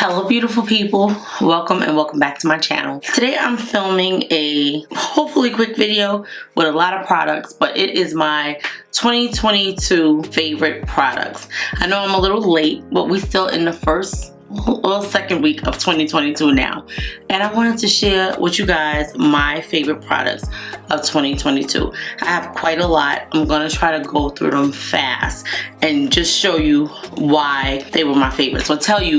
Hello beautiful people, welcome and welcome back to my channel. Today I'm filming a hopefully quick video with a lot of products, but it is my 2022 favorite products. I know I'm a little late, but we still in the second week of 2022 now, and I wanted to share with you guys my favorite products of 2022. I have quite a lot. I'm gonna try to go through them fast and just show you why they were my favorites. So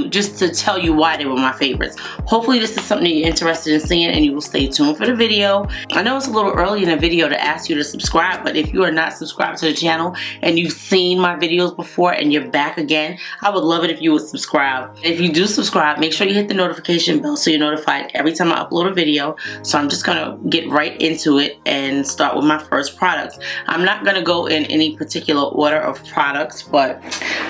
just to tell you why they were my favorites. Hopefully this is something you're interested in seeing and you will stay tuned for the video. I know it's a little early in the video to ask you to subscribe, but if you are not subscribed to the channel and you've seen my videos before and you're back again, I would love it if you would subscribe. If you do subscribe, make sure you hit the notification bell so you're notified every time I upload a video. So I'm just gonna get right into it and start with my first products. I'm not gonna go in any particular order of products, but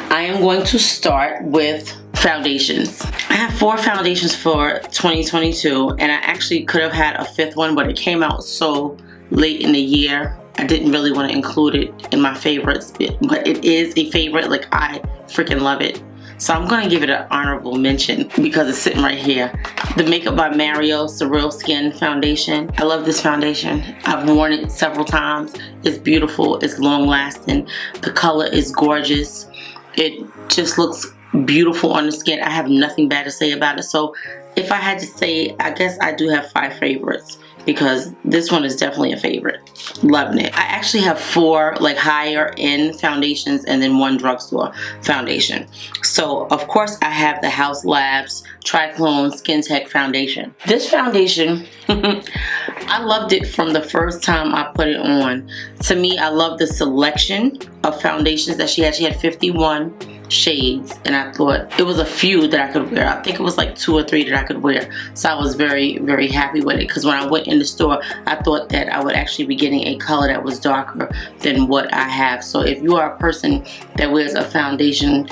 I am going to start with foundations. I have 4 foundations for 2022, and I actually could have had a 5th one, but it came out so late in the year I didn't really want to include it in my favorites, but it is a favorite. Like, I freaking love it. So I'm going to give it an honorable mention because it's sitting right here. The Makeup by Mario Surreal Skin Foundation. I love this foundation. I've worn it several times. It's beautiful. It's long lasting. The color is gorgeous. It just looks beautiful on the skin. I have nothing bad to say about it. So if I had to say, I guess I do have 5 favorites, because this one is definitely a favorite. Loving it. I actually have 4 like higher end foundations and then 1 drugstore foundation. So of course I have the Haus Labs Triclone Skin Tech Foundation. This foundation, I loved it from the first time I put it on. To me, I love the selection of foundations that she had. She had 51 shades, and I thought it was a few that I could wear. I think it was like 2 or 3 that I could wear. So I was very, very happy with it, because when I went in the store, I thought that I would actually be getting a color that was darker than what I have. So if you are a person that wears a foundation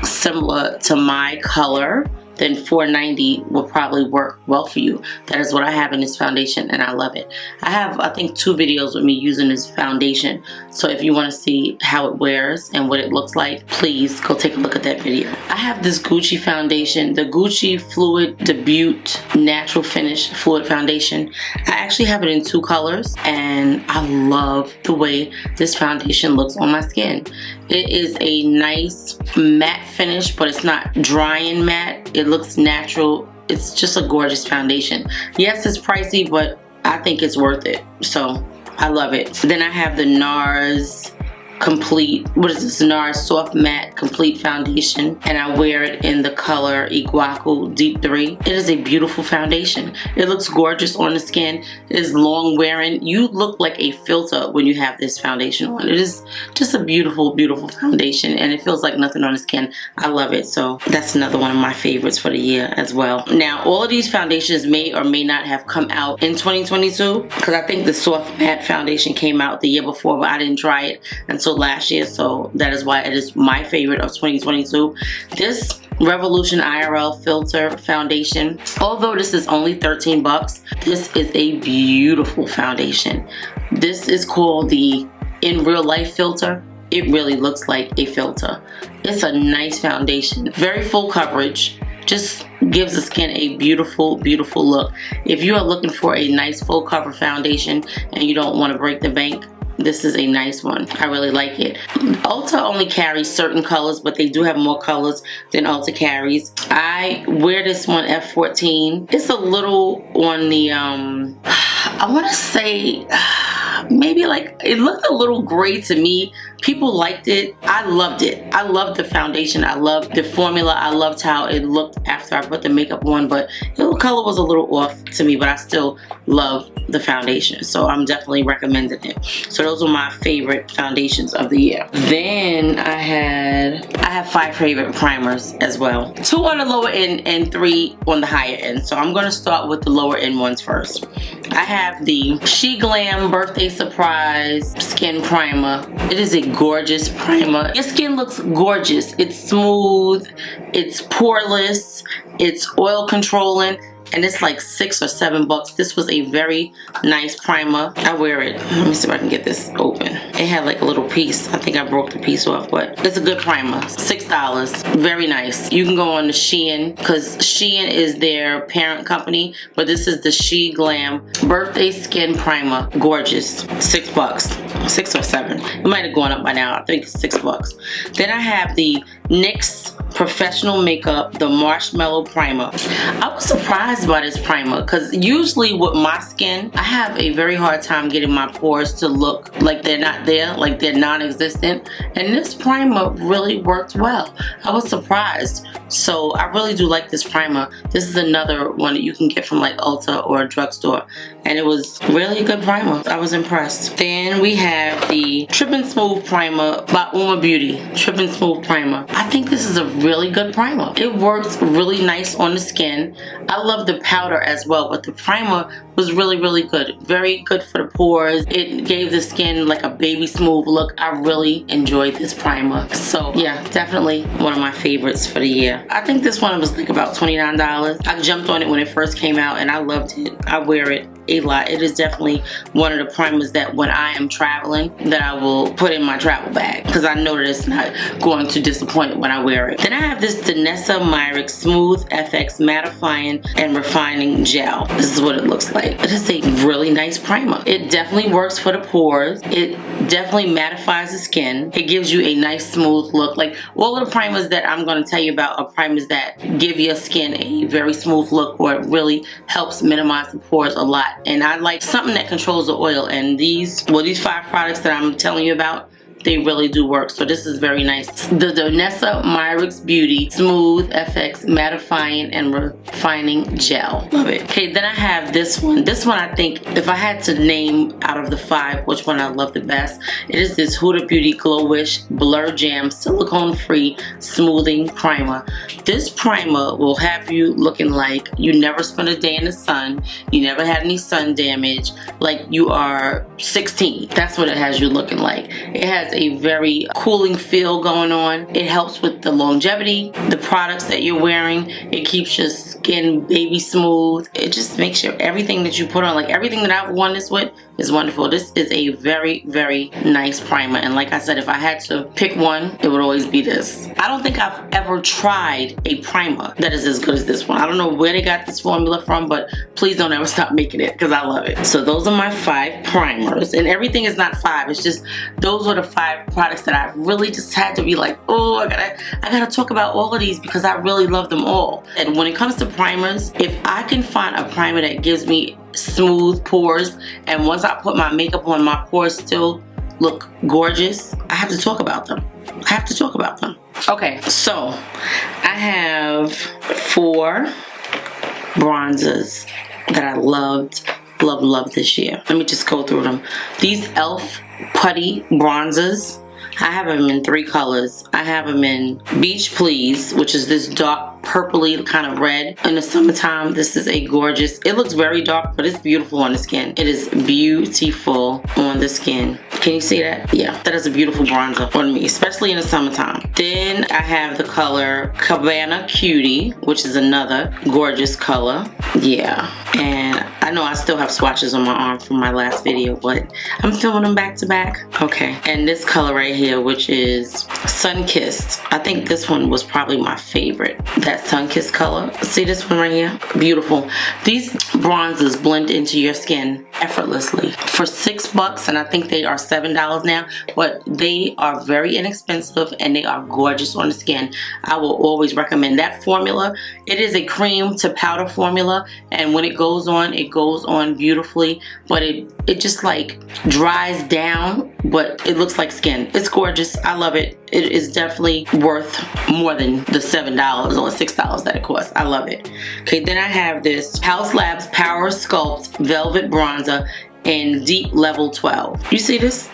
similar to my color, then $4.90 will probably work well for you. That is what I have in this foundation, and I love it. I have, I think, 2 videos with me using this foundation. So if you want to see how it wears and what it looks like, please go take a look at that video. I have this Gucci foundation, the Gucci Fluid Debut Natural Finish Fluid Foundation. I actually have it in 2 colors, and I love the way this foundation looks on my skin. It is a nice matte finish, but it's not drying matte. It looks natural. It's just a gorgeous foundation. Yes, it's pricey, but I think it's worth it. So I love it. Then I have the Nars Complete, what is this? Nars Soft Matte Complete Foundation, and I wear it in the color Iguacu Deep 3. It is a beautiful foundation. It looks gorgeous on the skin. It is long wearing. You look like a filter when you have this foundation on. It is just a beautiful, beautiful foundation, and it feels like nothing on the skin. I love it. So that's another one of my favorites for the year as well. Now, all of these foundations may or may not have come out in 2022, because I think the Soft Matte Foundation came out the year before, but I didn't try it until last year, so that is why it is my favorite of 2022. This Revolution IRL Filter Foundation, although this is only 13 bucks, this is a beautiful foundation. This is called the In Real Life Filter. It really looks like a filter. It's a nice foundation, very full coverage, just gives the skin a beautiful, beautiful look. If you are looking for a nice full cover foundation and you don't want to break the bank, this is a nice one. I really like it. Ulta only carries certain colors, but they do have more colors than Ulta carries. I wear this one F14. It's a little on the, I want to say, maybe like, it looked a little gray to me. People liked it. I loved it. I loved the foundation. I loved the formula. I loved how it looked after I put the makeup on, but the color was a little off to me, but I still love the foundation. So I'm definitely recommending it. So those were my favorite foundations of the year. Then I have 5 favorite primers as well. 2 on the lower end and 3 on the higher end. So I'm gonna start with the lower end ones first. I have the She Glam Birthday Surprise Skin Primer. It is a gorgeous primer. Your skin looks gorgeous. It's smooth, it's poreless, it's oil controlling. and it's like $6 or $7. This was a very nice primer. I wear it. Let me see if I can get this open. It had like a little piece. I think I broke the piece off, but it's a good primer. $6. Very nice. You can go on to Shein, because Shein is their parent company, but this is the She Glam Birthday Skin Primer. Gorgeous. $6. 6 or 7. It might have gone up by now. I think it's $6. Then I have the NYX Professional Makeup, the Marshmallow Primer. I was surprised by this primer, because usually with my skin, I have a very hard time getting my pores to look like they're not there, like they're non-existent, and this primer really worked well. I was surprised. So I really do like this primer. This is another one that you can get from like Ulta or a drugstore, and it was really a good primer. I was impressed. Then we have the Trippin Smooth Primer by UOMA Beauty. Trippin Smooth Primer. I think this is a really good primer. It works really nice on the skin. I love the powder as well, but the primer was really good. Very good for the pores. It gave the skin like a baby smooth look. I really enjoyed this primer. So yeah, definitely one of my favorites for the year. I think this one was like about $29. I jumped on it when it first came out and I loved it. I wear it a lot. It is definitely one of the primers that when I am traveling that I will put in my travel bag, because I know that it's not going to disappoint when I wear it. Then I have this Danessa Myricks Smooth FX Mattifying and Refining Gel. This is what it looks like. It is a really nice primer. It definitely works for the pores. It definitely mattifies the skin. It gives you a nice smooth look. Like all of the primers that I'm going to tell you about are primers that give your skin a very smooth look, or it really helps minimize the pores a lot. And I like something that controls the oil, and these 5 products that I'm telling you about, they really do work. So this is very nice. The Danessa Myricks Beauty Smooth FX Mattifying and Refining Gel. Love it. Okay, then I have this one. This one, I think, if I had to name out of the 5 which one I love the best, it is this Huda Beauty Glow Wish Blur Jam Silicone Free Smoothing Primer. This primer will have you looking like you never spent a day in the sun, you never had any sun damage, like you are 16. That's what it has you looking like. It has a very cooling feel going on. It helps with the longevity, the products that you're wearing. It keeps your skin baby smooth. It just makes sure everything that you put on, like everything that I've worn this with, is wonderful. This is a very nice primer, and like I said, if I had to pick one, it would always be this. I don't think I've ever tried a primer that is as good as this one. I don't know where they got this formula from, but please don't ever stop making it, because I love it. So those are my 5 primers, and everything is not 5. It's just those are the 5 products that I really just had to be like, oh, I gotta talk about all of these, because I really love them all. And when it comes to primers, if I can find a primer that gives me smooth pores, and once I put my makeup on, my pores still look gorgeous, I have to talk about them. I have to talk about them. Okay, so I have 4 bronzers that I loved this year. Let me just go through them. These e.l.f. Putty bronzers, I have them in 3 colors. I have them in Beach Please, which is this dark purpley kind of red. In the summertime, this is a gorgeous, it looks very dark, but it's beautiful on the skin. It is beautiful on the skin. Can you see that? Yeah, that is a beautiful bronzer on me, especially in the summertime. Then I have the color Cabana Cutie, which is another gorgeous color. Yeah, and I know I still have swatches on my arm from my last video, but I'm filming them back to back. Okay, and this color right here, which is Sunkissed. I think this one was probably my favorite. That Sunkissed color. See this one right here? Beautiful. These bronzers blend into your skin effortlessly. For $6, and I think they are $7 now, but they are very inexpensive and they are gorgeous on the skin. I will always recommend that formula. It is a cream to powder formula, and when it goes on beautifully, but it just like dries down, but it looks like skin. It's gorgeous. I love it. It is definitely worth more than the $7 or $6 that it costs. I love it. Okay, then I have this Haus Labs Power Sculpt Velvet Bronzer in Deep Level 12. You see this?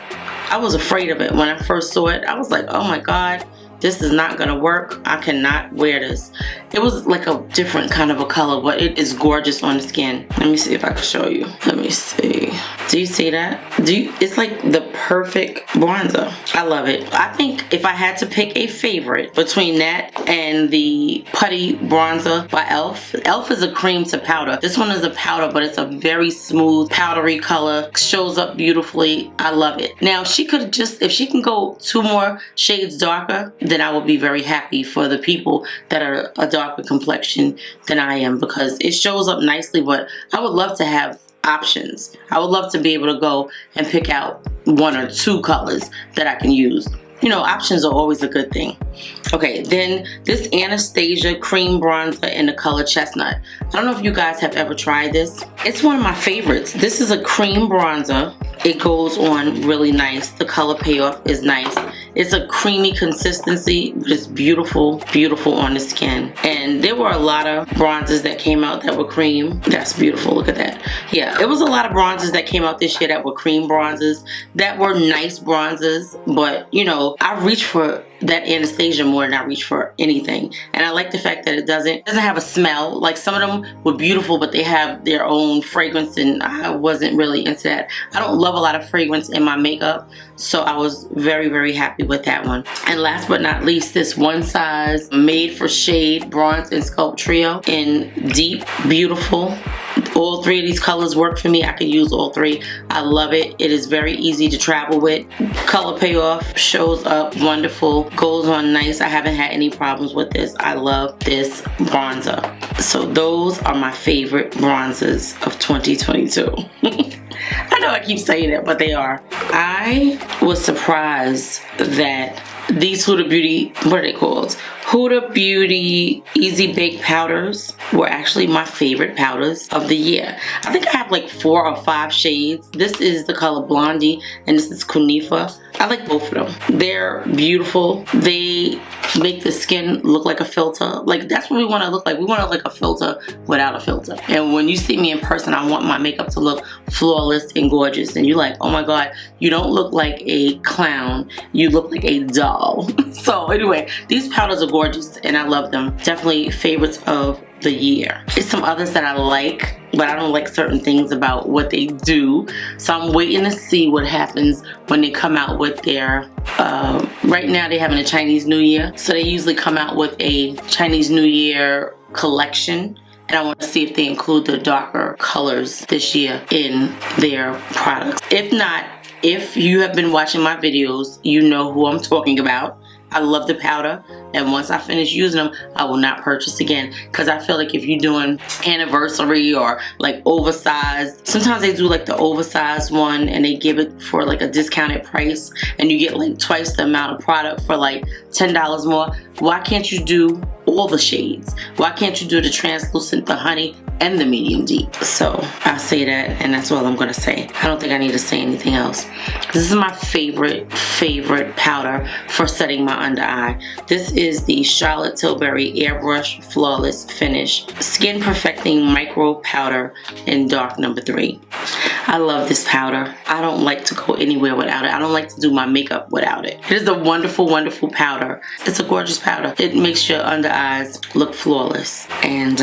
I was afraid of it when I first saw it. I was like, oh my God, this is not gonna work. I cannot wear this. It was like a different kind of a color, but it is gorgeous on the skin. Let me see if I can show you. Let me see. Do you see that? It's like the perfect bronzer. I love it. I think if I had to pick a favorite between that and the Putty bronzer by e.l.f. e.l.f. is a cream to powder. This one is a powder, but it's a very smooth powdery color. Shows up beautifully. I love it. Now she could just, if she can go 2 more shades darker, then I would be very happy for the people that are a darker complexion than I am, because it shows up nicely, but I would love to have options. I would love to be able to go and pick out 1 or 2 colors that I can use. You know, options are always a good thing. Okay, then this Anastasia cream bronzer in the color Chestnut. I don't know if you guys have ever tried this. It's one of my favorites. This is a cream bronzer. It goes on really nice. The color payoff is nice. It's a creamy consistency, but it's beautiful, beautiful on the skin. And there were a lot of bronzers that came out that were cream. That's beautiful, look at that. Yeah, it was a lot of bronzers that came out this year that were cream bronzers, that were nice bronzers, but you know, I reach for that Anastasia more than I reach for anything. And I like the fact that it doesn't have a smell. Like some of them were beautiful, but they have their own fragrance, and I wasn't really into that. I don't love a lot of fragrance in my makeup, so I was very, very happy with that one. And last but not least, this Onesize Made for Shade Bronze and Sculpt Trio in Deep Beautiful. All 3 of these colors work for me. I can use all 3. I love it. It is very easy to travel with. Color payoff shows up wonderful. Goes on nice. I haven't had any problems with this. I love this bronzer. So those are my favorite bronzers of 2022. I know I keep saying it, but they are. I was surprised that these Huda Beauty, what are they called? Huda Beauty Easy Bake Powders were actually my favorite powders of the year. I think I have like 4 or 5 shades. This is the color Blondie and this is Kunifa. I like both of them. They're beautiful. They make the skin look like a filter. Like that's what we want to look like. We want to look like a filter without a filter. And when you see me in person, I want my makeup to look flawless and gorgeous. And you're like, oh my God, you don't look like a clown. You look like a doll. So anyway, these powders are gorgeous and I love them. Definitely favorites of the year. There's some others that I like, but I don't like certain things about what they do. So I'm waiting to see what happens when they come out with their, right now they're having a Chinese New Year. So they usually come out with a Chinese New Year collection. And I want to see if they include the darker colors this year in their products. If not, if you have been watching my videos, you know who I'm talking about. I love the powder, and once I finish using them, I will not purchase again, because I feel like if you're doing anniversary or like oversized, sometimes they do like the oversized one and they give it for like a discounted price and you get like twice the amount of product for like $10 more. Why can't you do all the shades? Why can't you do the translucent, the honey, and the medium deep? So I'll say that, and that's all I'm gonna say. I don't think I need to say anything else. This is my favorite powder for setting my under eye. This is the Charlotte Tilbury Airbrush Flawless Finish Skin Perfecting Micro Powder in dark number 3. I love this powder. I don't like to go anywhere without it. I don't like to do my makeup without it. It is a wonderful, wonderful powder. It's a gorgeous powder. It makes your under eyes look flawless. And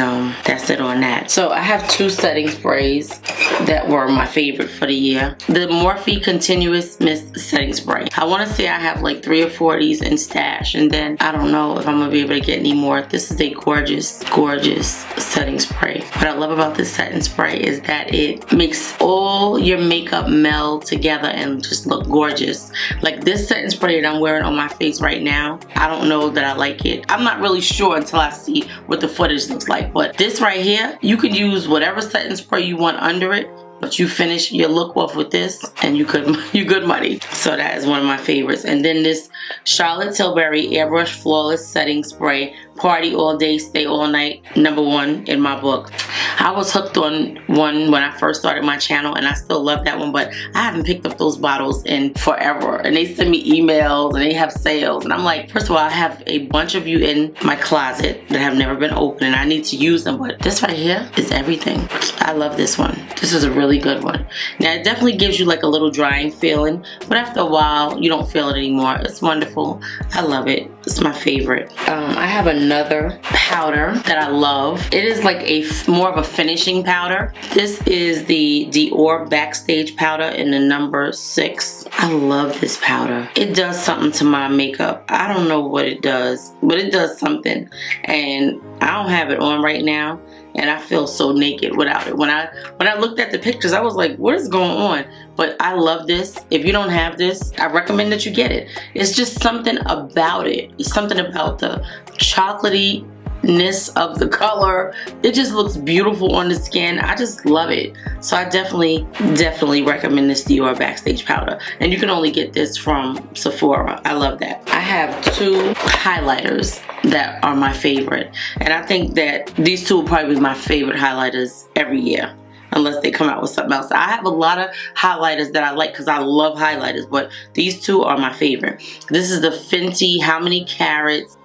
that's it on that. So I have 2 setting sprays that were my favorite for the year. The Morphe Continuous Mist Setting Spray. I want to say I have like 3 or 4 of these in stash, and then I don't know if I'm going to be able to get any more. This is a gorgeous, gorgeous setting spray. What I love about this setting spray is that it makes all your makeup meld together and just look gorgeous. Like this setting spray that I'm wearing on my face right now, I don't know that I like it. I'm not really sure until I see what the footage looks like, but this right here, you can use whatever setting spray you want under it, but you finish your look off with this and you good money. So that is one of my favorites. And then this Charlotte Tilbury Airbrush Flawless Setting Spray Party All Day, Stay All Night, #1 in my book. I was hooked on one when I first started my channel, and I still love that one, but I haven't picked up those bottles in forever. And they send me emails and they have sales, and I'm like, first of all, I have a bunch of you in my closet that have never been opened and I need to use them, but this right here is everything. I love this one. This is a really good one. Now it definitely gives you like a little drying feeling, but after a while you don't feel it anymore. It's wonderful. I love it. It's my favorite. I have another powder that I love. It is like more of a finishing powder. This is the Dior Backstage powder in the number 6. I love this powder. It does something to my makeup. I don't know what it does, but it does something. And I don't have it on right now, and I feel so naked without it. When I looked at the pictures, I was like, what is going on? But I love this. If you don't have this, I recommend that you get it. It's just something about it. It's something about the chocolatey-ness of the color. It just looks beautiful on the skin. I just love it. So I definitely recommend this Dior Backstage powder. And you can only get this from Sephora. I love that. I have 2 highlighters that are my favorite. And I think that these 2 will probably be my favorite highlighters every year, unless they come out with something else. I have a lot of highlighters that I like because I love highlighters, but these 2 are my favorite. This is the Fenty How Many Carats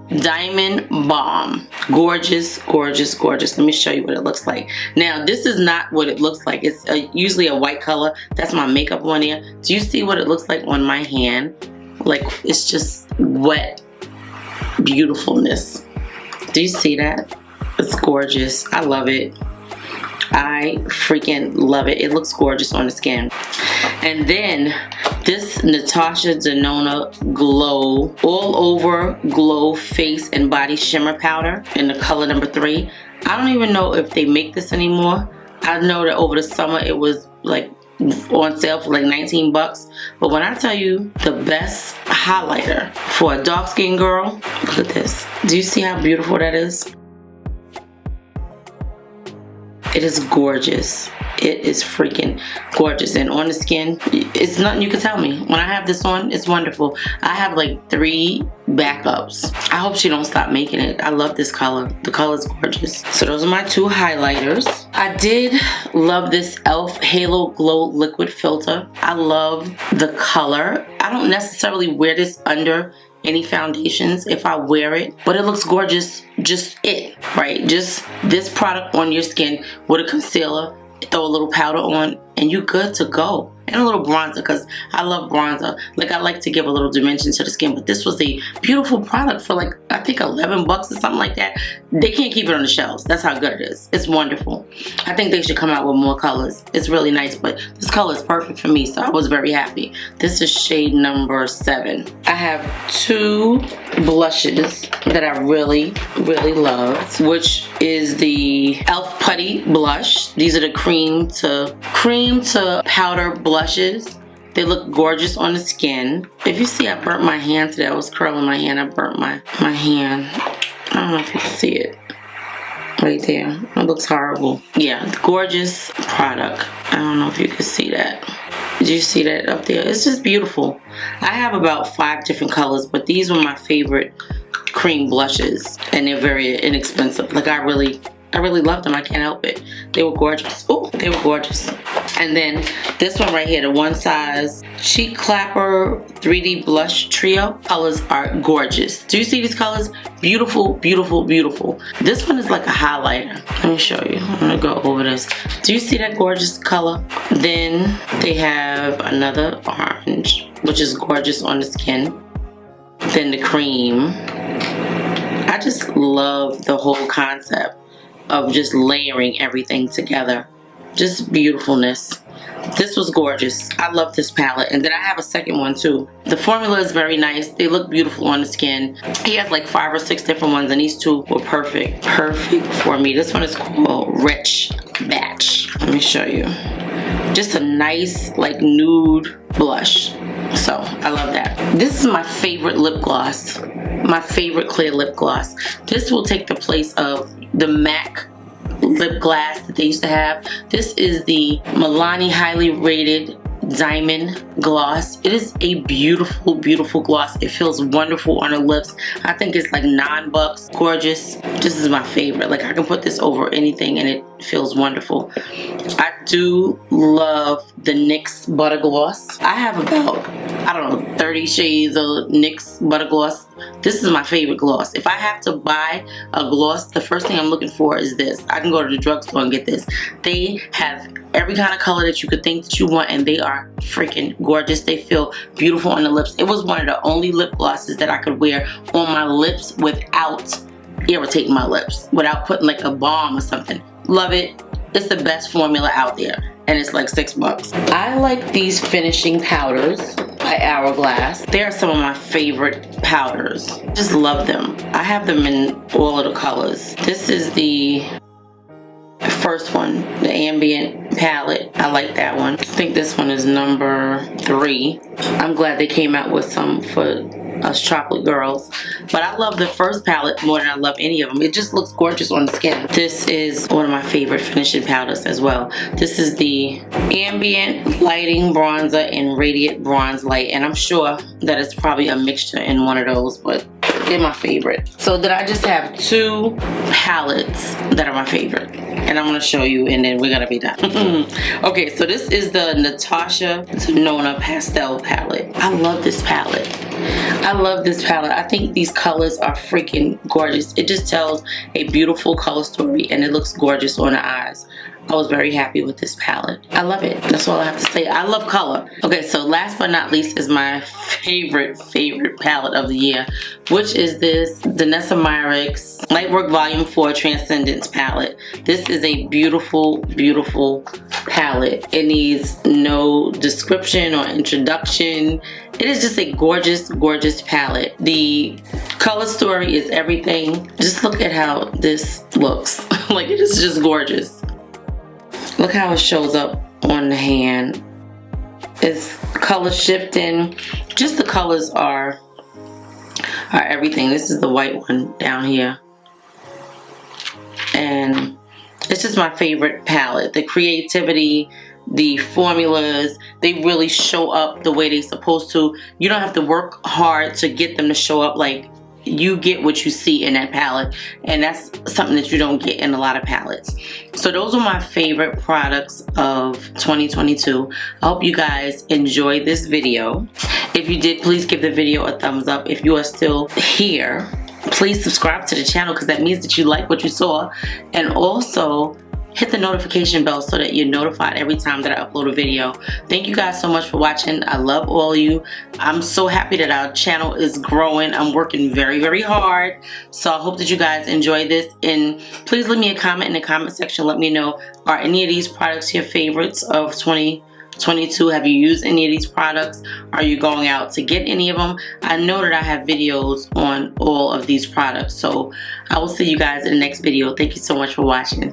Diamond Balm. Gorgeous, gorgeous, gorgeous. Let me show you what it looks like. Now, this is not what it looks like. It's usually a white color. That's my makeup on there. Do you see what it looks like on my hand? Like, it's just wet beautifulness. Do you see that? It's gorgeous. I love it. I freaking love it. It looks gorgeous on the skin. And then this Natasha Denona Glow All Over Glow Face and Body Shimmer Powder in the color number 3. I don't even know if they make this anymore. I know that over the summer it was like on sale for like 19 bucks. But when I tell you the best highlighter for a dark skinned girl, look at this. Do you see how beautiful that is? It is gorgeous. It is freaking gorgeous. And on the skin, it's nothing you can tell me. When I have this on, it's wonderful. I have like 3 backups. I hope she don't stop making it. I love this color. The color is gorgeous. So those are my 2 highlighters. I did love this e.l.f. Halo Glow Liquid Filter. I love the color. I don't necessarily wear this under any foundations if I wear it, but it looks gorgeous. Just right? Just this product on your skin with a concealer, throw a little powder on, and you good to go. And a little bronzer, because I love bronzer. Like, I like to give a little dimension to the skin, but this was a beautiful product for like, I think 11 bucks or something like that. They can't keep it on the shelves. That's how good it is. It's wonderful. I think they should come out with more colors. It's really nice, but this color is perfect for me, so I was very happy. This is shade number 7. I have 2 blushes that I really love, which is the e.l.f. Putty blush. These are the cream to powder blushes. They look gorgeous on the skin. If you see, I burnt my hand today. I was curling my hand. I burnt my hand. I don't know if you can see it. Right there. It looks horrible. Yeah, gorgeous product. I don't know if you can see that. Did you see that up there? It's just beautiful. I have about 5 different colors, but these were my favorite cream blushes, and they're very inexpensive. Like, I really loved them. I can't help it. They were gorgeous. Oh, they were gorgeous. And then this one right here, the One Size Cheek Clapper 3D Blush Trio. Colors are gorgeous. Do you see these colors? Beautiful, beautiful, beautiful. This one is like a highlighter. Let me show you. I'm gonna go over this. Do you see that gorgeous color? Then they have another orange, which is gorgeous on the skin. Then the cream. I just love the whole concept of just layering everything together. Just beautifulness. This was gorgeous. I love this palette. And then I have a second one too. The formula is very nice. They look beautiful on the skin. He has like 5 or 6 different ones, and these 2 were perfect for me. This one is called Rich Batch. Let me show you. Just a nice like nude blush. So I love that. This is my favorite lip gloss. My favorite clear lip gloss. This will take the place of the MAC lip gloss that they used to have. This is the Milani Highly Rated Diamond Gloss. It is a beautiful, beautiful gloss. It feels wonderful on the lips. I think it's like $9. Gorgeous. This is my favorite. Like, I can put this over anything and it feels wonderful. I do love the NYX Butter Gloss. I have about, I don't know, 30 shades of NYX Butter Gloss This is my favorite gloss. If I have to buy a gloss, the first thing I'm looking for is this. I can go to the drugstore and get this. They have every kind of color that you could think that you want, and they are freaking gorgeous. They feel beautiful on the lips. It was one of the only lip glosses that I could wear on my lips without irritating my lips, without putting like a balm or something. Love it. It's the best formula out there, and it's like $6. I like these finishing powders by Hourglass. They are some of my favorite powders. Just love them. I have them in all of the colors. This is the first one, the Ambient palette. I like that one. I think this one is number 3. I'm glad they came out with some for us chocolate girls, but I love the first palette more than I love any of them. It just looks gorgeous on the skin. This is one of my favorite finishing powders as well. This is the Ambient Lighting Bronzer in Radiant Bronze Light, and I'm sure that it's probably a mixture in one of those, but they're my favorite. So then I just have 2 palettes that are my favorite, and I'm gonna show you, and then we're gonna be done. Okay, so this is the Natasha Denona Pastel palette. I love this palette. I love this palette. I think these colors are freaking gorgeous. It just tells a beautiful color story, and it looks gorgeous on the eyes. I was very happy with this palette. I love it. That's all I have to say. I love color. Okay, so last but not least is my favorite palette of the year, which is this Danessa Myricks Lightwork Volume 4 Transcendence palette. This is a beautiful, beautiful palette. It needs no description or introduction. It is just a gorgeous, gorgeous palette. The color story is everything. Just look at how this looks. Like, it is just gorgeous. Look how it shows up on the hand. It's color shifting. Just the colors are everything. This is the white one down here. And it's just my favorite palette. The creativity, the formulas, they really show up the way they're supposed to. You don't have to work hard to get them to show up. Like, you get what you see in that palette, and that's something that you don't get in a lot of palettes. So those are my favorite products of 2022. I hope you guys enjoyed this video. If you did, please give the video a thumbs up. If you are still here, please subscribe to the channel, because that means that you like what you saw. And also hit the notification bell so that you're notified every time that I upload a video. Thank you guys so much for watching. I love all of you. I'm so happy that our channel is growing. I'm working very, very hard. So I hope that you guys enjoy this. And please leave me a comment in the comment section. Let me know, are any of these products your favorites of 2022? Have you used any of these products? Are you going out to get any of them? I know that I have videos on all of these products. So I will see you guys in the next video. Thank you so much for watching.